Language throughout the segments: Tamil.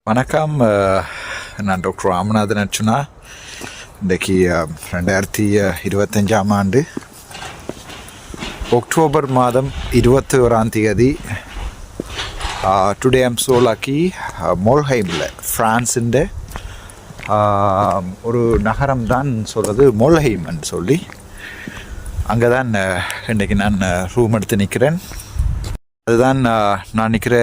வணக்கம். நான் டாக்டர் ராமநாதன் அர்ச்சுனா. இன்றைக்கி 2025ஆம் ஆண்டு அக்டோபர் மாதம் 21ஆம் தேதி. Today I'm so lucky. மோல்ஹெய்மில் ஃப்ரான்ஸுன்ற ஒரு நகரம் தான் சொல்கிறது மோல்ஹெய்ம்னு சொல்லி. அங்கே தான் இன்றைக்கி நான் ரூம் எடுத்து நிற்கிறேன். அதுதான் நான் நிற்கிற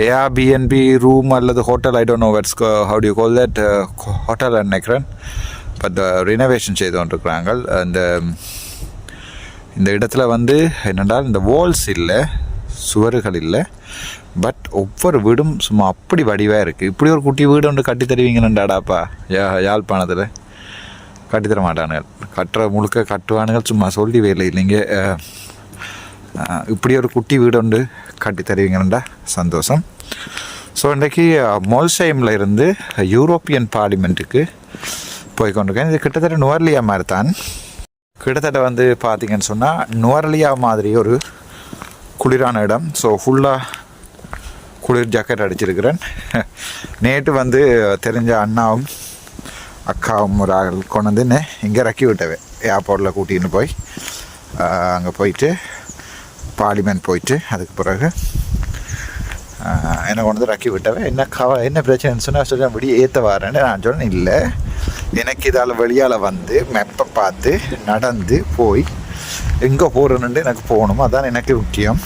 Airbnb room அல்லது hotel. I don't know how do you call that, hotel நினைக்கிறேன். பட் ரினோவேஷன் செய்து கொண்டிருக்கிறாங்க. இந்த இடத்துல என்னென்றால் இந்த வால்ஸ் இல்லை, சுவர்கள் இல்லை, பட் ஒவ்வொரு வீடும் சும்மா அப்படி வடிவாக இருக்குது. இப்படி ஒரு குட்டி வீடு ஒன்று கட்டி தருவீங்கன்னுடாடாப்பா யாழ்ப்பாணத்தில் கட்டித்தர மாட்டானுகள். முழுக்க கட்டுவானுகள், சும்மா சொல்லி வேலை இல்லைங்க. இப்படி ஒரு குட்டி வீடு ஒன்று கட்டி தருவீங்கண்டா சந்தோஷம். ஸோ இன்றைக்கி மோல்ஷெய்மில் இருந்து யூரோப்பியன் பார்லிமெண்ட்டுக்கு போய் கொண்டிருக்கேன். இது கிட்டத்தட்ட நுவர்லியா மாதிரி தான். கிட்டத்தட்ட பார்த்திங்கன்னு சொன்னால் நுவர்லியா மாதிரி ஒரு குளிரான இடம். ஸோ ஃபுல்லாக குளிர் ஜாக்கெட் அடிச்சிருக்கிறேன். நேற்று தெரிஞ்ச அண்ணாவும் அக்காவும் ஒரு ஆள் கொண்டு இங்கே இறக்கி விட்டவே ஏர்போர்ட்டில் கூட்டின்னு போய் அங்கே போயிட்டு பார்லிமெண்ட் போயிட்டு அதுக்கு பிறகு என்னை கொண்டு இறக்கி விட்டவே. என்ன பிரச்சனைன்னு சொன்னால் வெளியே ஏற்ற வரேன்னு நான் சொன்னேன். இல்லை, எனக்கு இதால் வெளியால் மெப்பை பார்த்து நடந்து போய் எங்கே போகிறேன்னு எனக்கு போகணும். அதான் எனக்கு முக்கியம்.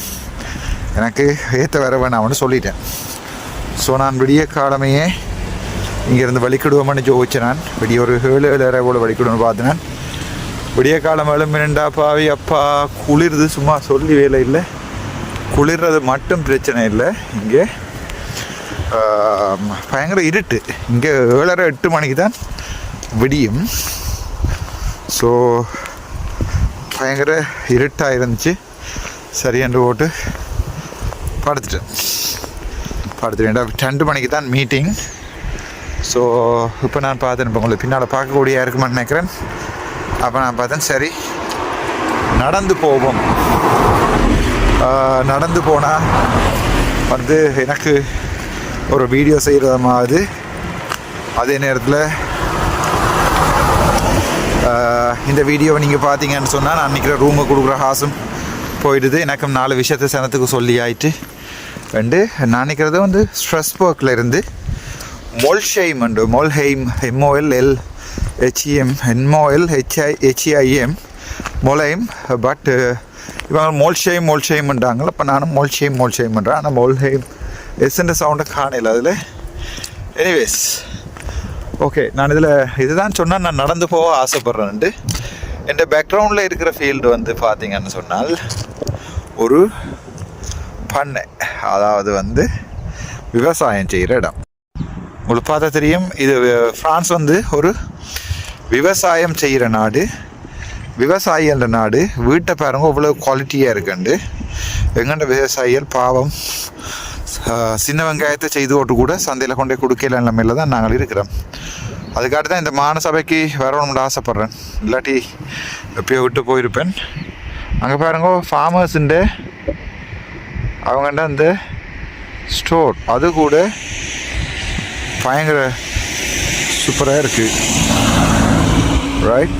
எனக்கு ஏற்ற வர வேணாம்னு சொல்லிட்டேன். ஸோ நான் விடிய காலமையே இங்கேருந்து வலிக்கிடுவோம்னு ஜோதிச்சேன். நான் விடிய ஒரு 7-7:30 போல் வலிக்கிடுவோன்னு பார்த்தேன். விடிய காலம் எழும்பினண்டா பாவி அப்பா குளிர்து, சும்மா சொல்லி வேலை இல்லை. குளிர்றது மட்டும் பிரச்சனை இல்லை, இங்கே பயங்கர இருட்டு. இங்கே 7:30-8 மணிக்கு தான் விடியும். ஸோ பயங்கர இருட்டாக இருந்துச்சு. சரியாண்டு போட்டு படுத்துட்டேன். 2 மணிக்கு தான் மீட்டிங். ஸோ இப்போ நான் பார்த்தேன், இப்போ உங்களுக்கு பின்னால் பார்க்கக்கூடிய இருக்குமான்னு நினைக்கிறேன். அப்போ நான் பார்த்தேன், சரி நடந்து போவோம். நடந்து போனால் எனக்கு ஒரு வீடியோ செய்கிறதுமாவது, அதே நேரத்தில் இந்த வீடியோவை நீங்கள் பார்த்தீங்கன்னு சொன்னால் நான் நிற்கிற ரூமை கொடுக்குற ஹாசும் போயிடுது. எனக்கும் 4 விஷயத்தை சனத்துக்கு சொல்லி ஆயிட்டு. நான் நிற்கிறது ஸ்ட்ரெஸ்பர்க்கில் இருந்து மோல்ஷெய்ம் மோல்ஹெய்ம் MOLHEIM மொலைம். பட் இவங்க மோல்ஷெய்ம்ன்றாங்கள. அப்போ நானும் மோல்ஷெய்ம்ன்றேன். ஆனால் மோல்ஹெய்ம் எஸ்ன்ற சவுண்டை காணல அதில். Anyways, okay. நான் இதுதான் சொன்னால் நான் நடந்து போக ஆசைப்பட்றேன்ட்டு. என் பேக்ரவுண்டில் இருக்கிற ஃபீல்டு பார்த்தீங்கன்னு சொன்னால் ஒரு பண்ணை, அதாவது விவசாயம் செய்கிற இடம். உங்களுக்கு பார்த்தா தெரியும், இது ஃப்ரான்ஸ் ஒரு விவசாயம் செய்கிற நாடு. விவசாயி என்ற நாடு. வீட்டை பாருங்க இவ்வளோ குவாலிட்டியாக இருக்குண்டு. எங்கண்ட விவசாயிகள் பாவம் சின்ன வெங்காயத்தை செய்து ஓட்டு கூட சந்தையில் கொண்டே கொடுக்கல நிலைமையில் தான் நாங்கள் இருக்கிறோம். அதுக்காக தான் இந்த மாநசபைக்கு வரணும்னு ஆசைப்பட்றேன். இல்லாட்டி எப்பயோ விட்டு போயிருப்பேன். அங்கே பாருங்க ஃபார்மர்ஸுண்டு அவங்கண்ட அந்த ஸ்டோர், அது கூட பயங்கர சூப்பராக இருக்குது. ரைட்,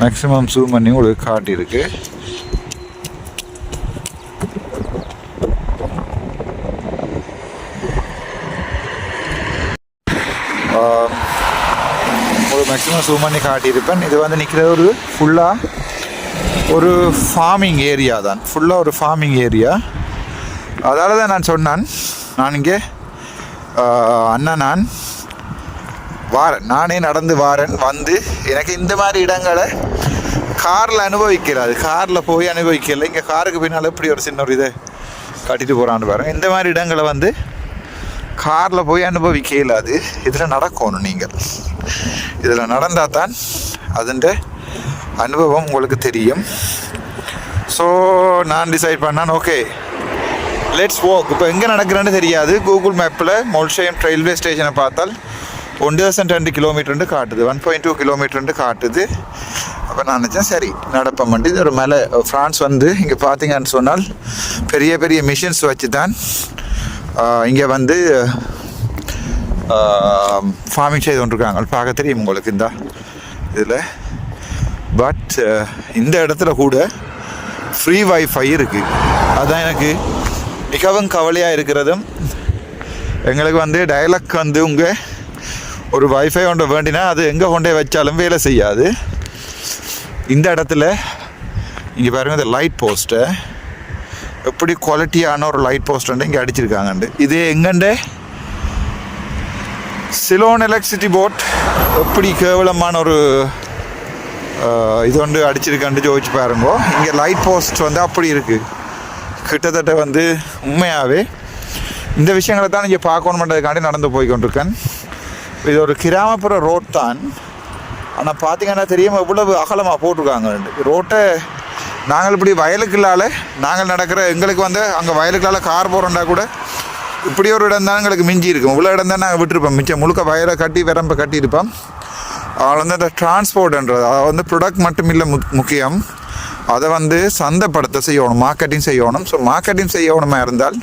மேக்ஸிமம் ஜூம் பண்ணி உங்களுக்கு காட்டியிருக்கு. உங்களுக்கு மேக்ஸிமம் ஜூம் பண்ணி காட்டியிருப்பேன். இது நிற்கிறது ஒரு ஃபுல்லாக ஒரு ஃபார்மிங் ஏரியா தான். ஃபுல்லாக ஒரு ஃபார்மிங் ஏரியா. அதால் தான் நான் சொன்னான், நான் இங்கே நான் வாரேன், நானே நடந்து வாரேன். எனக்கு இந்த மாதிரி இடங்களை காரில் அனுபவிக்கிறாது. காரில் போய் அனுபவிக்கல. இங்கே காருக்கு பின்னால் இப்படி ஒரு சின்ன ஒரு இதை கட்டிட்டு போகிறான்னு பாருங்க. இந்த மாதிரி இடங்களை காரில் போய் அனுபவிக்க இயலாது. இதில் நடக்கணும். நீங்கள் இதில் நடந்தால் தான் அதுன்ற அனுபவம் உங்களுக்கு தெரியும். ஸோ நான் டிசைட் பண்ணேன், ஓகே லெட்ஸ் வாக். இப்போ எங்கே நடக்கிறேன்னு தெரியாது. கூகுள் மேப்பில் மோல்ஷெய்ம் ரயில்வே ஸ்டேஷனை பார்த்தால் 1.2 கிலோமீட்டர்னு காட்டுது, 1.2 கிலோமீட்டர்னு காட்டுது. அப்போ நான் நினச்சேன் சரி நடப்பேன். இது ஒரு மலை. ஃப்ரான்ஸ் வந்து இங்கே பார்த்தீங்கன்னு சொன்னால் பெரிய பெரிய மிஷின்ஸ் வச்சு தான் இங்கே வந்து ஃபார்மிங் செய்து கொண்டிருக்காங்க. பார்க்க தெரியும் உங்களுக்கு இந்த இதில். பட் இந்த இடத்துல கூட ஃப்ரீ வைஃபை இருக்குது. அதுதான் எனக்கு மிகவும் கவலையாக இருக்கிறதும். எங்களுக்கு வந்து டயலாக் வந்து உங்கள் ஒரு வைஃபை கொண்டு வேண்டினா அது எங்கே கொண்டே வச்சாலும் வேலை செய்யாது. இந்த இடத்துல இங்கே பாருங்கள், இந்த லைட் போஸ்ட்டை எப்படி குவாலிட்டியான ஒரு லைட் போஸ்ட்டு இங்கே அடிச்சிருக்காங்கண்டு. இது எங்கண்டே சிலோன் எலக்ட்ரிசிட்டி போர்ட் எப்படி கேவலமான ஒரு இது வந்து அடிச்சிருக்காண்டு ஜோதிச்சு பாருங்கோ. இங்கே லைட் போஸ்ட் வந்து அப்படி இருக்குது. கிட்டத்தட்ட வந்து உண்மையாகவே இந்த விஷயங்களை தான் இங்கே பார்க்கணுன்றதுக்காண்டி நடந்து போய் கொண்டிருக்கேன். இது ஒரு கிராமப்புற ரோட் தான். ஆனால் பார்த்தீங்கன்னா தெரியாமல் இவ்வளவு அகலமாக போட்டிருக்காங்க ரோட்டை. நாங்கள் இப்படி வயலுக்குள்ளால் நாங்கள் நடக்கிற எங்களுக்கு வந்து அங்கே வயலுக்குள்ளால் கார் போகிறோண்டா கூட இப்படி ஒரு இடம் தான் எங்களுக்கு மிஞ்சி இருக்கும். இவ்வளோ இடம் தான் நாங்கள் விட்டுருப்போம். மிச்சம் முழுக்க வயலை கட்டி விரம்ப கட்டியிருப்போம். அவள் வந்து அந்த டிரான்ஸ்போர்ட்ன்றது அதை வந்து ப்ரொடக்ட் மட்டும் இல்லை முக்கியம், அதை வந்து சந்தைப்படுத்த செய்யணும், மார்க்கெட்டிங் செய்யணும். ஸோ மார்க்கெட்டிங் செய்யணுமா இருந்தால்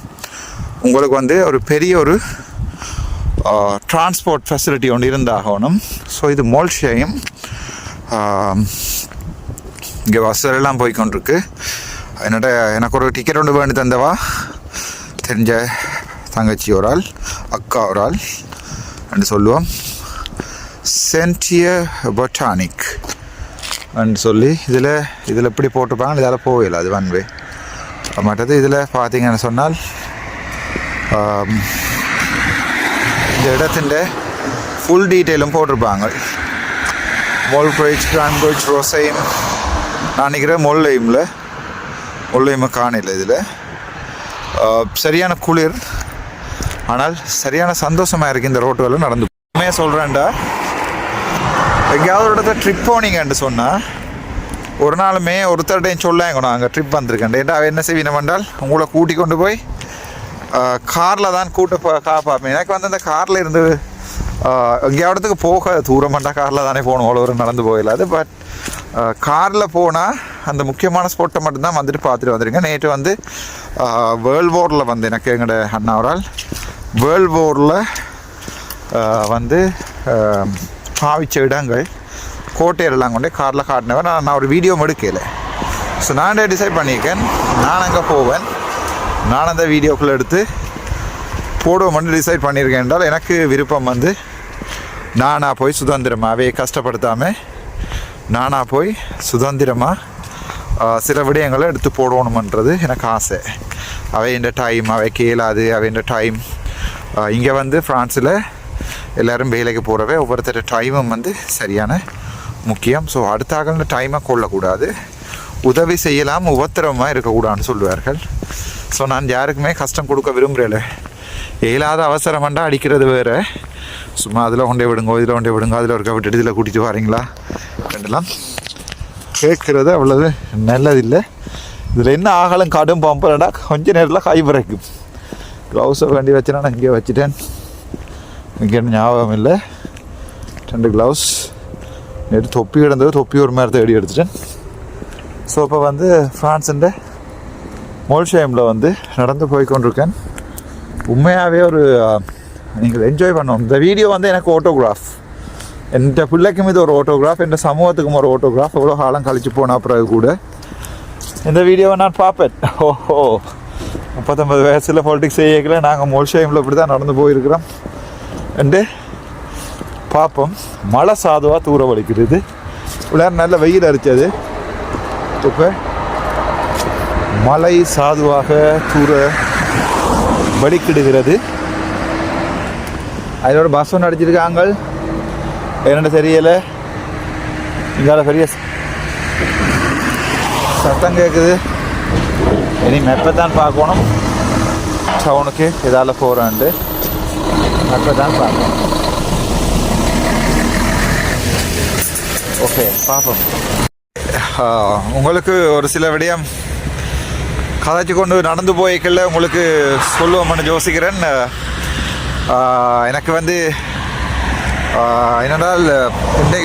உங்களுக்கு வந்து ஒரு பெரிய ஒரு டிரான்ஸ்போர்ட் ஃபெசிலிட்டி ஒன்று இருந்தாகணும். ஸோ இது மோல்ஷேம். இங்கே பஸ்ஸெல்லாம் போய்கொண்டிருக்கு. எனக்கு ஒரு டிக்கெட் ஒன்று வேண்டி தந்தவா தெரிஞ்ச தங்கச்சி ஒரு ஆள், அக்கா ஒரு ஆள் என்று சொல்லுவோம். சென்டியர் பொட்டானிக் அப்படின்னு சொல்லி இதில் எப்படி போட்டிருப்பாங்க. இதால் போகல, அது ஒன் வே. மற்றது இதில் பார்த்தீங்கன்னு சொன்னால் இந்த இடத்தின் ஃபுல் டீட்டெயிலும் போட்டிருப்பாங்க. மோல்பிரிட்ஜ், கிரான்பரிட்ஜ், ரோசைம். நான் நினைக்கிறேன் மொல்லைமை காணல. இதில் சரியான குளிர், ஆனால் சரியான சந்தோஷமாக இருக்குது இந்த ரோட்டுகளில் நடந்து. உண்மையாக சொல்கிறேன்டா, எங்கேயாவது ஒரு இடத்துல ட்ரிப் போனீங்கன்னு சொன்னால் ஒரு நாளுமே ஒருத்தர்டையும் சொல்லாங்க நான் அங்கே ட்ரிப் வந்திருக்கேன். ஏன்டா என்ன செய்வீனம் என்றால் உங்களை கூட்டி கொண்டு போய் காரில் தான் பார்ப்பேன். எனக்கு வந்து அந்த காரில் இருந்து எங்கேயாவதுக்கு போக தூரமாட்டா காரில் தானே போகணும், அவ்வளோ ஒரு நடந்து போயிடாது. பட் காரில் போனால் அந்த முக்கியமான ஸ்பாட்டை மட்டும்தான் வந்துட்டு பார்த்துட்டு வந்துடுங்க. நேற்று வந்து வேர்ல்ட் வாரில் வந்து எனக்கு எங்களோட அண்ணாவரால் வேர்ல்ட் வாரில் வந்து பாவிச்ச இடங்கள் கோட்டையெல்லாம் கொண்டே காரில் காட்டினவன். நான் ஒரு வீடியோ எடுக்கலை. ஸோ நானே டிசைட் பண்ணியிருக்கேன், நான் அங்கே போவேன், நான் அந்த வீடியோக்குள்ளே எடுத்து போடுவோம்னு டிசைட் பண்ணியிருக்கேன். என்றால் எனக்கு விருப்பம் வந்து நானாக போய் சுதந்திரமாகவே கஷ்டப்படுத்தாமல் நானாக போய் சுதந்திரமாக சில விடயங்களை எடுத்து போடணுமன்றது எனக்கு ஆசை. அவைன்ற டைம் அவைக்கு இயலாது. அவைன்ற டைம் இங்கே வந்து ஃப்ரான்ஸில் எல்லோரும் வேலைக்கு போகிறவே ஒவ்வொருத்தர் டைமும் வந்து சரியான முக்கியம். ஸோ அடுத்தாக டைமை கொள்ளக்கூடாது, உதவி செய்யலாம், உபத்திரமாக இருக்கக்கூடாதுன்னு சொல்லுவார்கள். ஸோ நான் யாருக்குமே கஷ்டம் கொடுக்க விரும்புகிறேன். இயலாத அவசரமாண்டா அடிக்கிறது வேறு. சும்மா அதில் கொண்டே விடுங்க, இதில் கொண்டே விடுங்க, அதில் இருக்க விட்டுட்டு இதில் கூட்டிகிட்டு வரீங்களா ரெண்டெல்லாம் கேட்குறது அவ்வளவு நல்லதில்லை. இதில் என்ன ஆகலும் கடும் பம்புறடா கொஞ்ச நேரத்தில் கை பிறக்கும். க்ளவுஸை வேண்டி வச்சுனா நான் இங்கே வச்சுட்டேன், இங்கே ஞாபகம் இல்லை. 2 க்ளவுஸ் நேற்று தொப்பி கிடந்தது, தொப்பி ஒரு மாதிரி தேடி எடுத்துட்டேன். ஸோ இப்போ வந்து ஃப்ரான்ஸுன்ற மோல்ஷேமில் வந்து நடந்து போய்கொண்டிருக்கேன். உண்மையாகவே ஒரு நீங்கள் என்ஜாய் பண்ணணும். இந்த வீடியோ வந்து எனக்கு ஓட்டோகிராஃப், என் பிள்ளைக்கும் இது ஒரு ஓட்டோகிராஃப், என் சமூகத்துக்கும் ஒரு ஓட்டோகிராஃப். எவ்வளோ காலம் கழித்து போன பிறகு கூட இந்த வீடியோவை நான் பார்ப்பேன். ஓஹோ, 39 வயசில் பாலிட்டிக்ஸ் செய்யக்கல நாங்கள் மோல்ஷேமில் இப்படி தான் நடந்து போயிருக்கிறோம் என்று பார்ப்போம். மழை சாதுவாக தூர வலிக்கிறது. இவ்வளோ நல்ல வெயில் அரிச்சது, இப்போ மழை சாதுவாக தூர வலிக்கிடுகிறது. அதோட பஸ் ஒன்று அடிச்சிருக்காங்க, என்னென்னு தெரியலை. இங்கால பெரிய சத்தம் கேட்குது. இனி மெப்பை தான் பார்க்கணும், டவுனுக்கு இதால் போகிறான்ட்டு மெப்பை தான் பார்க்கணும். ஓகே, பார்ப்போம். உங்களுக்கு ஒரு சில விடயம் கதைச்சு கொண்டு நடந்து போய்க்கல உங்களுக்கு சொல்லுவோம்னு யோசிக்கிறேன். எனக்கு வந்து என்னென்றால்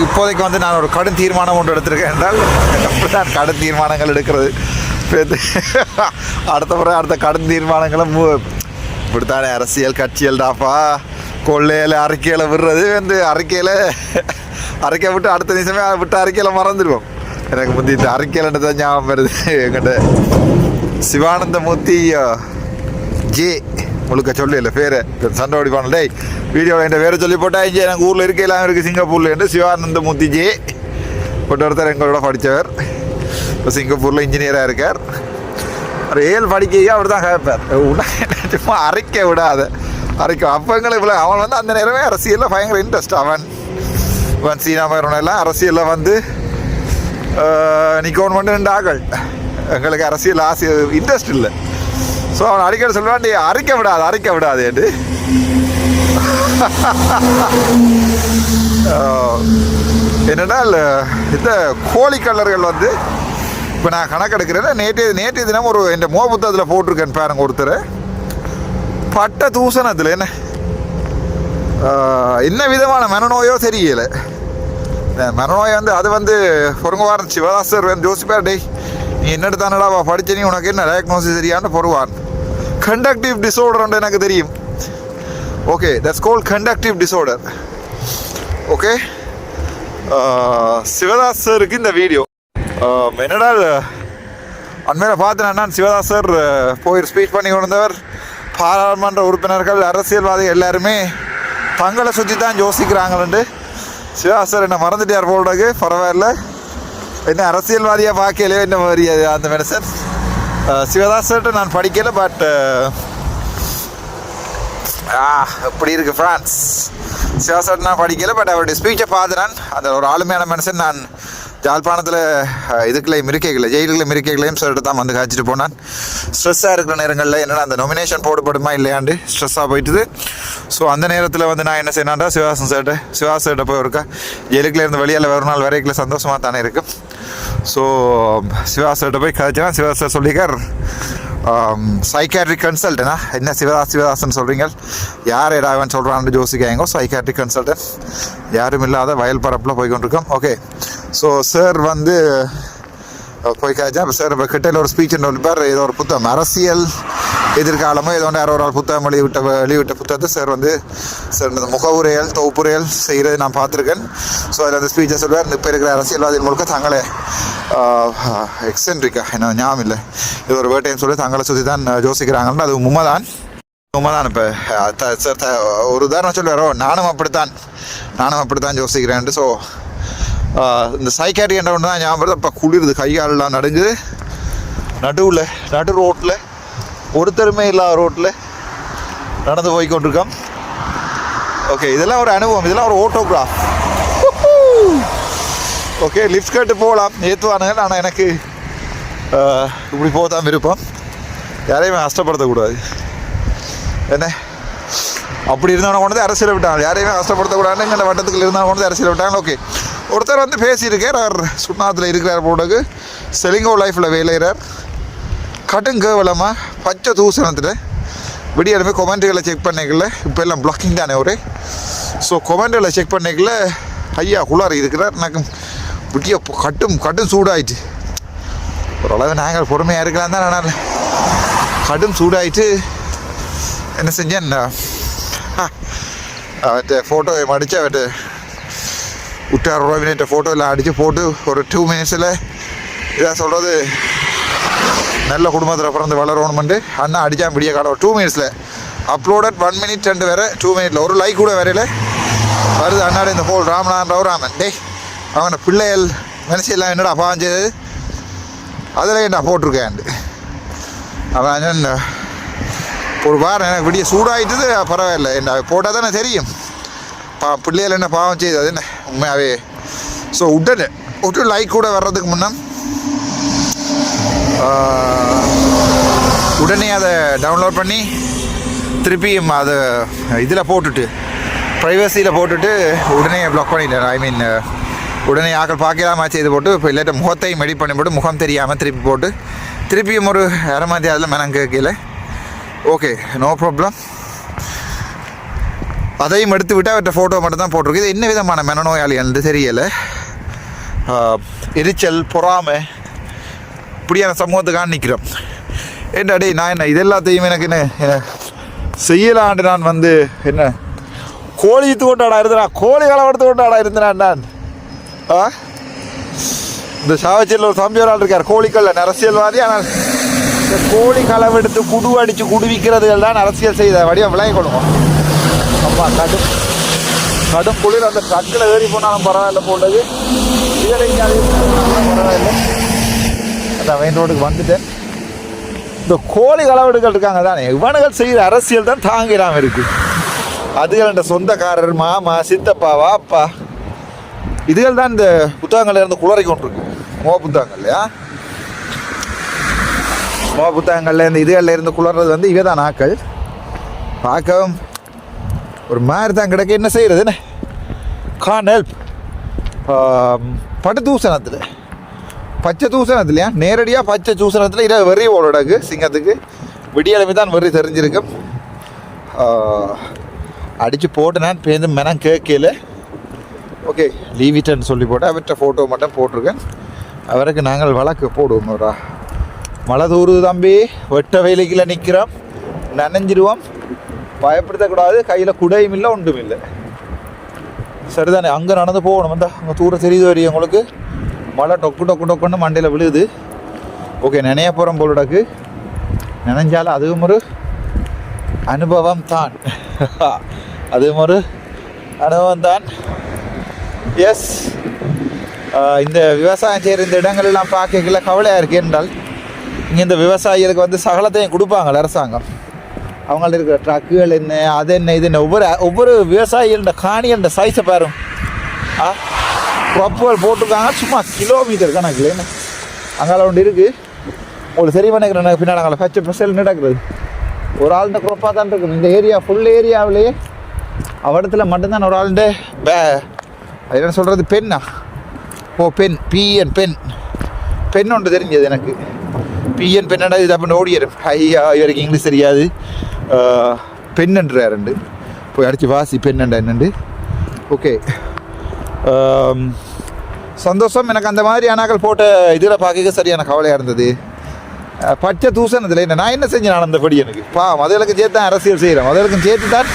இப்போதைக்கு வந்து நான் ஒரு கடும் தீர்மானம் ஒன்று எடுத்திருக்கேன் என்றால் நான் கடும் தீர்மானங்கள் எடுக்கிறது அடுத்த கடும் தீர்மானங்களும் இப்படித்தானே அரசியல் கட்சிகள் டாப்பா கொள்ளையில் அறிக்கையில் விடுறது வந்து அறிக்கை விட்டு அடுத்த நிமிஷமே விட்டு அறிக்கையில் மறந்துடுவோம். எனக்கு முந்தி இந்த அறிக்கையில் தான் ஞாபகம் வருது. எங்கிட்ட சிவானந்தமூர்த்தி ஜே முழுக்க சொல்லல பேர் சண்டை ஓடிப்பான டேய் வீடியோவில் என்கிட்ட வேறு சொல்லி போட்டால் இங்கே எனக்கு ஊரில் இருக்கலாம் இருக்குது சிங்கப்பூரில் என்று சிவானந்தமூர்த்தி ஜே ஒருத்தர் எங்களோட படித்தவர். இப்போ சிங்கப்பூரில் இன்ஜினியராக இருக்கார். ஒரு 7 படிக்கையே அவர் தான் கேட்பார் சும்மா அரைக்க விடாத அரைக்கும். அப்போ எங்களுக்கு இவ்வளோ அவன் வந்து அந்த நேரமே அரசியலில் பயங்கர இன்ட்ரெஸ்ட். அவன் சீனா எல்லாம் அரசியலில் வந்து நிற்கணும் மட்டும் ஆக்கள். எங்களுக்கு அரசியல் ஆசை இன்ட்ரெஸ்ட் இல்லை. ஸோ அவன் அடிக்கடி சொல்லுவான் நீ அரைக்க விடாது என்று. என்னென்னா இந்த கோழி கல்லர்கள் வந்து இப்போ நான் கணக்கெடுக்கிறேன். நேற்று தினம் ஒரு என் மோ புத்தகத்தில் போட்டிருக்கேன் பாருங்க. ஒருத்தர் பட்ட தூசணத்தில் என்ன விதமான மனநோயோ தெரியல. மனநோய் வந்து அது வந்து பொறுங்குவார் சிவதாசர் வந்து யோசிப்பார் டேய் நீ என்னென்னு தானடா படித்த நீ உனக்கு என்ன டயக்னோசிஸ் சரியான்னு பொறுவான். கண்டக்டிவ் டிஸார்டர் எனக்கு தெரியும். Okay that's called conductive disorder. Okay சிவதாசருக்கு இந்த வீடியோ என்னடா அண்மையில் பார்த்தேன்னா சிவதாசர் போய் ஸ்பீச் பண்ணி கொண்டவர் பாராளுமன்ற உறுப்பினர்கள் அரசியல்வாதிகள் எல்லாருமே தங்களை சுற்றி தான் யோசிக்கிறாங்கன்னு. சிவதாசர் என்ன மறந்துட்டார் போடுறதுக்கு பரவாயில்ல. என்ன அரசியல்வாதியாக பார்க்கலையோ என்ன மாதிரியாது அந்த மெடிசன். சிவதாசர்கிட்ட நான் படிக்கலை. பட் இப்படி இருக்குது ஃப்ரான்ஸ். சிவதாசர்கிட்ட நான் படிக்கலை. பட் அவருடைய ஸ்பீச்சை பார்த்துனான். அந்த ஒரு ஆளுமையான மனுஷன். நான் யாழ்ப்பாணத்தில் இதுக்குள்ளேயும் இருக்கைகளை ஜெயிலுக்குள்ளே இருக்கைகளையும் சார்கிட்ட தான் வந்து காய்ச்சிட்டு போனான். ஸ்ட்ரெஸ்ஸாக இருக்கிற நேரங்களில் என்னென்னா அந்த நொமினேஷன் போடப்படுமா இல்லையாண்டு ஸ்ட்ரெஸ்ஸாக போயிட்டுது. ஸோ அந்த நேரத்தில் வந்து நான் என்ன செய்யணாண்டா சிவதாசன் சார்கிட்ட போய் இருக்கா ஜெயிலுக்குள்ளே இருந்து வெளியில் ஒரு நாள் வரைக்கும் சந்தோஷமாக தானே இருக்கும். ஸோ சிவதாசர்கிட்ட போய் கதைச்சினா சிவதாசர் சொல்லிக்கார் சைக்காட்ரிக் கன்சல்டனா என்ன சிவதாசன் சொல்கிறீங்க யார் ஏடாவன் சொல்கிறான்னு யோசிக்காங்க. சைக்காட்ரிக் கன்சல்டன் யாரும் இல்லாத வயல் பரப்பில் போய்கொண்டிருக்கோம். ஓகே ஸோ சார் வந்து போய் காய்ச்சா இப்போ சார் இப்போ கிட்டையில் ஒரு ஸ்பீச் சொல்லிப்பார். ஏதோ ஒரு புத்தகம் அரசியல் எதிர்காலமோ ஏதோ ஒன்று யாரோ ஒரு புத்தகம் வெளியிட்ட புத்தகத்தை சார் வந்து சார் இந்த முகவுரைகள் தொகுப்புரைகள் செய்கிறது நான் பார்த்துருக்கேன். ஸோ அதில் அந்த ஸ்பீச்சை சொல்லுவார் இப்போ இருக்கிற அரசியல்வாதிகள் முழுக்க தங்களை எக்ஸென்ட்ரிக்கா என்ன ஞாபகம் இல்லை இது ஒரு வேட்டைன்னு சொல்லி தங்களை சுற்றி தான் யோசிக்கிறாங்கன்னு அது உண்மைதான். இப்போ சார் ஒரு உதாரணம் சொல்லுவாரோ நானும் அப்படித்தான் யோசிக்கிறேன்ட்டு. ஸோ இந்த சைக்காட்ரி என்ற ஒன்று தான் ஞாபகம். இப்போ குளிருது கைகாலெலாம் நடுங்குது. நடு ரோட்டில் ஒருத்தருமே இல்லாத ரோட்டில் நடந்து போய்கொண்டிருக்கோம். ஓகே இதெல்லாம் ஒரு அனுபவம். இதெல்லாம் ஒரு ஓட்டோகிராஃப். ஓகே லிஃப்ட் கட்டு போகலாம் ஏற்றுவானுங்க. ஆனால் எனக்கு இப்படி போக தான் விருப்பம். யாரையுமே கஷ்டப்படுத்தக்கூடாது. என்ன அப்படி இருந்தவனை கொண்டு அரசியல் விட்டாங்க. யாரையுமே கஷ்டப்படுத்தக்கூடாதுன்னு இந்த வட்டத்துக்குள்ள இருந்தவங்க கொண்டு அரசியல் விட்டாங்க. ஓகே ஒருத்தர் வந்து பேசியிருக்கார். அவர் சுண்ணாத்தில் இருக்கிறார் போட்டக்கு செலிங்கோ லைஃப்பில் வேலைகிறார். கடுங்கேவலமாக பச்சை தூசணத்தில் விடியாலுமே கொமெண்ட்டுகளை செக் பண்ணிக்கல. இப்போ எல்லாம் பிளாக்கிங் தானே ஒரே. ஸோ கொமெண்ட்டுகளை செக் பண்ணிக்கல ஐயா குளார் இருக்கிறார். எனக்கு விட்டிய கடும் சூடாயிட்டு. ஓரளவு நாங்கள் பொறுமையாக இருக்கலாம் தான். ஆனால் கடும் சூடாயிட்டு என்ன செஞ்சேன் அவர்கிட்ட ஃபோட்டோ அடித்து அவர்கிட்ட விட்டார் உறவினர்கிட்ட ஃபோட்டோ எல்லாம் அடித்து போட்டு ஒரு 2 மினிட்ஸில் இதாக சொல்கிறது நல்ல குடும்பத்தில் பிறந்து வளரணுமெண்டு அண்ணா அடித்தா விடிய காலம் ஒரு 2 மினிட்ஸில் அப்லோடட் 1 மினிட் 2 வேறு 2 மினிட்ல ஒரு லைக் கூட வரையில வருது. அண்ணாடி இந்த ஹோல் ராமன் டே அவனை பிள்ளைகள் மனசெல்லாம் என்னடா பாஞ்சது அதில் என்ன போட்டிருக்கேன். அதான் ஒரு வாரம் எனக்கு விடிய சூடாகிட்டது. பரவாயில்லை என்ன போட்டால் தானே தெரியும் பிள்ளைகள் என்ன பாவம் செய்யுது அது என்ன உண்மையாகவே. ஸோ விட்டு லைக் கூட வர்றதுக்கு முன்னே உடனே அதை டவுன்லோட் பண்ணி திருப்பியும் அதை இதில் போட்டுட்டு ப்ரைவசியில் போட்டுட்டு உடனே ப்ளாக் பண்ணிட்டேன். ஐ மீன் உடனே ஆக்கள் பார்க்கலாமா செய்து போட்டு இப்போ இல்லாட்ட முகத்தையும் எடிட் பண்ணி போட்டு முகம் தெரியாமல் திருப்பி போட்டு திருப்பியும் ஒரு அரை மணி அதில் மெனங்க கேட்கல. Okay no problem. அதையும் எடுத்து விட்டு அவர்கிட்ட ஃபோட்டோ மட்டும் தான் போட்டிருக்கு. இது என்ன விதமான மனநோயாளி என்று தெரியலை. எரிச்சல், பொறாமை, இப்படியான சமூகத்துக்காக நிற்கிறோம். ஏன்டாடி நான் என்ன இது எல்லாத்தையும் எனக்கு என்ன செய்யலாண்டு நான் வந்து என்ன கோழி தூண்டாடா இருந்தேன், கோழி களவெடுத்து கொண்டாடா இருந்தேன் நான். இந்த சாவச்சேரியில் ஒரு தம்பி ஒரு ஆள் இருக்கார், கோழிக்கல்ல அரசியல்வாதி. ஆனால் இந்த கோழி களவெடுத்து குடு அடித்து குடுவிக்கிறதுகள் தான் அரசியல் செய்த வடிவம் விளங்கி கொடுக்கும். அம்மா கடும் குளிர். அந்த ட்ரக்கில் ஏறி போனாலும் பரவாயில்ல போட்டது, பரவாயில்லை. அந்த மெயின் ரோடுக்கு வந்துட்டேன். இந்த கோழி களவெடுகள் இருக்காங்க தானே, இவனுகள் செய்கிற அரசியல் தான் தாங்கிடாமல் இருக்குது. அதுகள் என்ற சொந்தக்காரர், மாமா, சித்தப்பாவா, அப்பா, இதுகள் தான் இந்த புத்தகங்கள்ல இருந்து குளறி கொண்டிருக்கு. புத்தகங்கள் இல்லையா, புத்தகங்கள்ல இருந்து இதுகளில் இருந்து குளறது வந்து இவை தான் ஆக்கள். பார்க்கவும் ஒரு மாதிரி தான் கிடக்க. என்ன செய்கிறது, என்ன கான் ஹெல்ப். பட்டு தூசணத்தில், பச்சை தூசணத்துலையா, நேரடியாக பச்சை தூசணத்தில் இதை வெறி ஓடக்கு சிங்கத்துக்கு விடியலமை தான் வெறி தெரிஞ்சிருக்கும். அடித்து போட்டு நான் பேருந்து மெனம் கேட்கல. ஓகே லீவ் இட்ன்னு சொல்லி போட்டு அவர்கிட்ட ஃபோட்டோ மட்டும் போட்டிருக்கேன். அவருக்கு நாங்கள் வழக்கு போடுவோம்டா. மழை தூருது தம்பி, வெட்ட வேலைக்கில் நிற்கிறோம், நனைஞ்சிடுவோம், பயப்படுத்தக்கூடாது. கையில் குடையும் இல்லை, ஒன்றும் இல்லை. சரிதானே, அங்கே நடந்து போகணும். வந்தா அங்கே தூரம் தெரியுது வரையும் உங்களுக்கு. மழை டொக்கு டொக்கு டொக்குன்னு மண்டையில் விழுகுது. ஓகே நினைய போகிறோம் போலடாக்கு. நினைஞ்சாலும் அதுவும் ஒரு அனுபவம் தான். அதுவும் ஒரு அனுபவம் தான். எஸ், இந்த விவசாயம் செய்கிற இந்த இடங்களெல்லாம் பார்க்கல கவலையாக இருக்குது. என்றால் இங்கே இந்த விவசாயிகளுக்கு வந்து சகலத்தையும் கொடுப்பாங்க அரசாங்கம். அவங்கள்ட்ட இருக்கிற ட்ரக்குகள் என்ன, அது என்ன, இது என்ன, ஒவ்வொரு விவசாயிகளோட காணிகளோட சைஸை பாரும். ப்ராப்பர் போட்டிருக்காங்க, சும்மா கிலோமீட்டர் கணக்கில். என்ன அங்கே ஒன்று இருக்குது உங்களுக்கு சரி பண்ணிக்கிறேன். பின்னாடி அங்கே பச்சை பசல் நடக்கிறது ஒரு ஆளுண்ட குரப்பாக தான் இருக்குது. இந்த ஏரியா ஃபுல் ஏரியாவிலேயே அவடத்துல மட்டும்தான் ஒரு ஆளுண்ட அது என்ன சொல்கிறது, பெண்ணா, பெண், பிஎன் பெண் ஒன்று தெரிஞ்சது எனக்கு. பிஎன் பெண்ணா இது அப்போ ஓடிடும். ஐயா இவருக்கு இங்கிலீஷ் தெரியாது, பெண்ணுன்றார் ரெண்டு போய் அடித்து வாசி பெண்ணண்டா என்னண்டு. ஓகே சந்தோஷம். எனக்கு அந்த மாதிரி ஆனாக்கள் போட்ட இதில் பார்க்க சரியான கவலையாக இருந்தது. பச்சை தூசணத்தில் என்ன நான் என்ன செஞ்சேன் நான் அந்த படி எனக்கு மதுகளுக்கு சேர்த்து தான் அரசியல் செய்கிறேன். மதுகளுக்கும் சேர்த்து தான்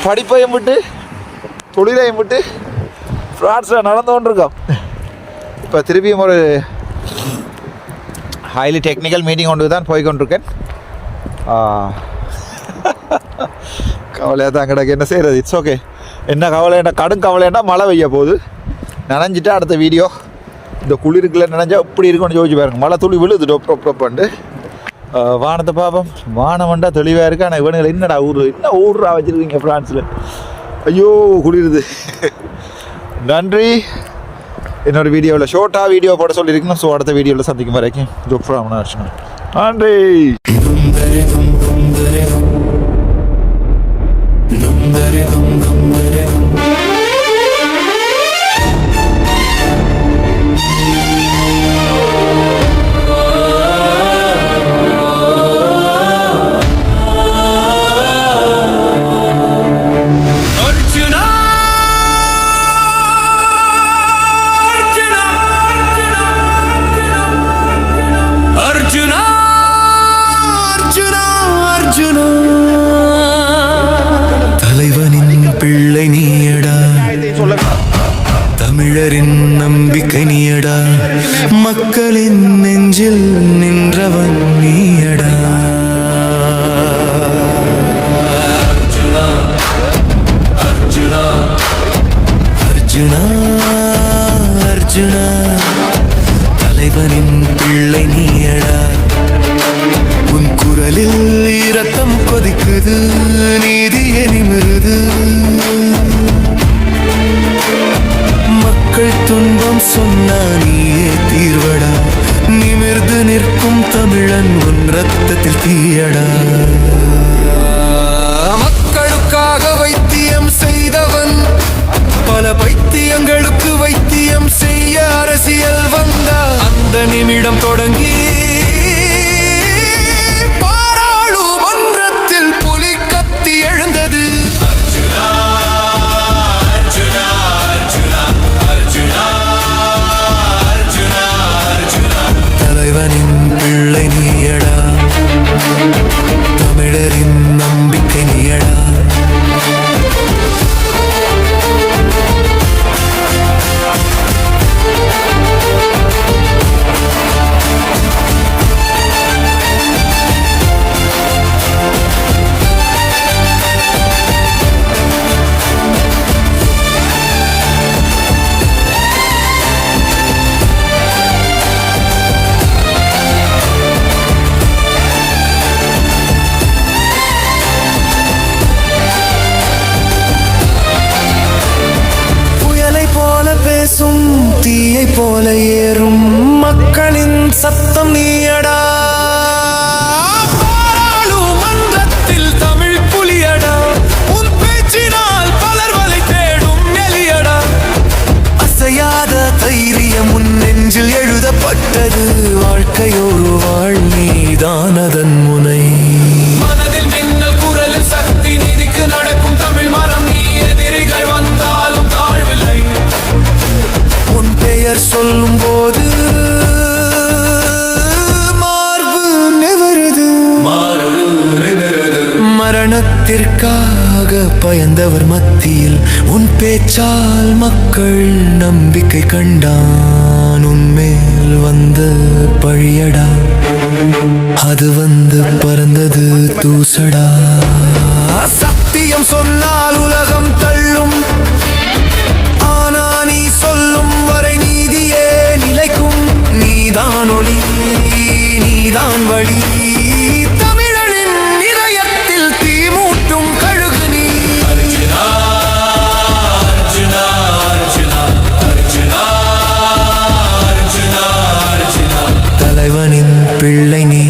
படிப்பையும் விட்டு தொழிலையும் விட்டு ஃப்ரான்ஸில் நடந்து கொண்டிருக்கோம். இப்போ திருப்பியும் ஒரு ஹைலி டெக்னிக்கல் மீட்டிங் கொண்டு தான் போய்கொண்டிருக்கேன். கவலையாக தான் கிடக்கு, என்ன செய்கிறது. It's okay. என்ன கவலைண்டா, கடும் கவலைண்டா மழை பெய்ய போகுது. நனைஞ்சிட்டு அடுத்த வீடியோ இந்த குளிருக்குள்ள நினைஞ்சா இப்படி இருக்குன்னு யோசிச்சு பாருங்க. மழை துளி விழுது டொப்பண்டு. வானத்தை பார்ப்போம். வானம் வண்டா தெளிவாக இருக்கு. ஆனால் இவனுங்களை என்னடா என்ன ஊர்ரா வச்சுருக்கீங்க ஃப்ரான்ஸில். ஐயோ குளிருது. நன்றி. இன்னொரு வீடியோவில் ஷோர்ட்டாக வீடியோ போட சொல்லியிருக்கணும். ஸோ அடுத்த வீடியோவில் சந்திக்கும் வரைக்கும் நன்றி. தமிழரின் நம்பிக்கை நீயடா, மக்களின் நெஞ்சில் நின்றவன் நீயடா. அர்ஜுனா அர்ஜுனா தலைவனின் பிள்ளை நீயடா. உன் குரலில் இரத்தம் கொதிக்குது, நீதியை நிமிருது. மக்கள் துன்பம் சொன்னா நீயே தீர்வடா. நிமிர்ந்து நிற்கும் தமிழன் உன் ரத்தத்தில் தீயடா. மக்களுக்காக வைத்தியம் செய்தவன், பல பைத்தியங்களுக்கு வைத்தியம் செய்ய அரசியல் வந்தா. அந்த நிமிடம் தொடங்கி பாராளுமன்றத்தில் புலி கத்தி எழுந்தது. அர்ஜுனா தீயை போல ஏறும் மக்களின் சத்தம் நீயடா. பாராளுமன்றத்தில் தமிழ் புலியடா, உன் பேச்சினால் பலர் வலை தேடும் எலியடா. அசையாத தைரியம் உன் நெஞ்சில் எழுதப்பட்டது, வாழ்க்கையோரு வாழ் நீதான் அதன் முனை. மனதில் மின்னல் குரலில் சக்தி, நீதிக்கு நடக்கும் தமிழ் மரம் நீ, எதிரிகள் வந்தாலும் தாழ்வில்லை. உன் பெயர் சொல்லும் போது மார்பு நிவருது. மரணத்திற்காக பயந்தவர் மத்தியில் உன் பேச்சால் மக்கள் நம்பிக்கை கண்டான். உன்மேல் வந்த பழியடா, அது வந்து பறந்தது தூசடா. சத்தியம் சொன்னால் உலகம் தள்ளும், ஆனா நீ சொல்லும் வரை நீதியே நிலைக்கும். நீதான் ஒளி, நீதான் வழி, தமிழனின் இதயத்தில் தீ மூட்டும் கழுகு நீ. அர்ஜுனா அர்ஜுனா அர்ஜுனா அர்ஜுனா அர்ஜுனா அர்ஜுனா, தலைவனின் பிள்ளை நீ.